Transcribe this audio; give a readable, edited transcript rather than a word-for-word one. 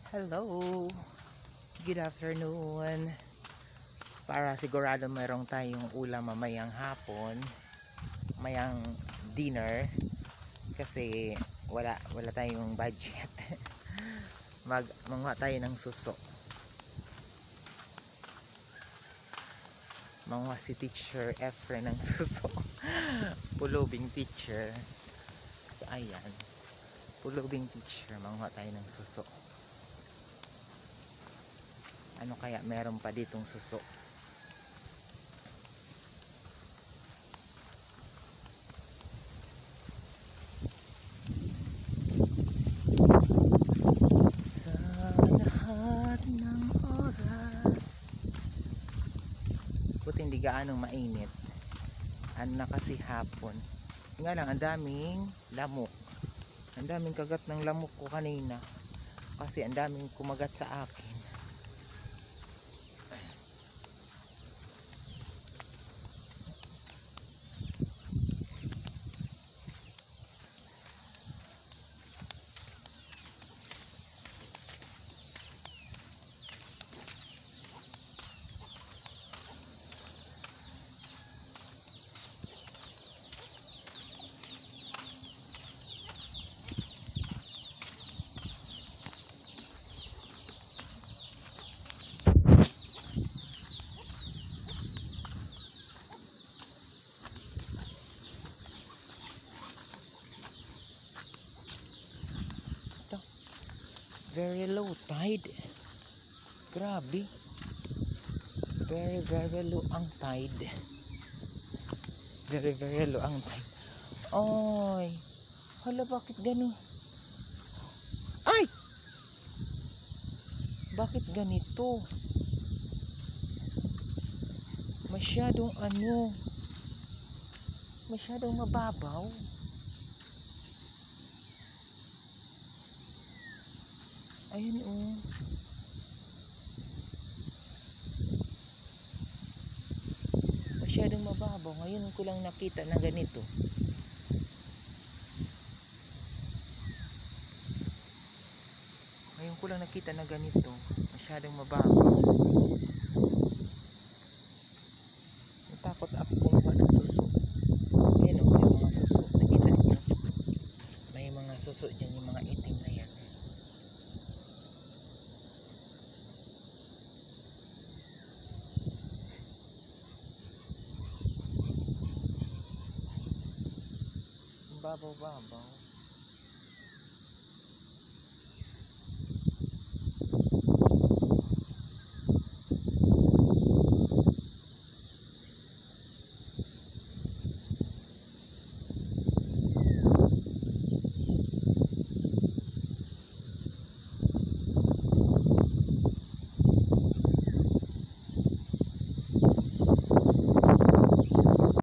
Hello, good afternoon. Para sigurado mayroong tayong ulam mamayang hapon, mayang dinner, kasi wala tayong budget. Manguha tayo ng suso. Manguha si Teacher Efren ng suso. Pulubing teacher. So ayan, pulubing teacher, manguha tayo ng suso. Ano kaya meron pa ditong suso? Sa lahat ng oras, buti hindi gaanong mainit. Ano na kasi hapon. Nga lang, ang daming lamok. Ang daming kagat ng lamok ko kanina. Kasi ang daming kumagat sa akin. Very low tide. Grabe. Very low ang tide. Very low ang tide. Oy. Hala, bakit gano'n? Ay! Bakit ganito? Masyadong masyadong mababaw. Ayun oh. Masyadong mababaw. Ngayon ko lang nakita na ganito. Ngayon ko lang nakita na ganito. Masyadong mababaw. Natakot ako kumuha ng suso. Ayun oh, may mga suso. Nakita niyo? May mga suso dyan, yung mga itim na yan. Babaw-babaw.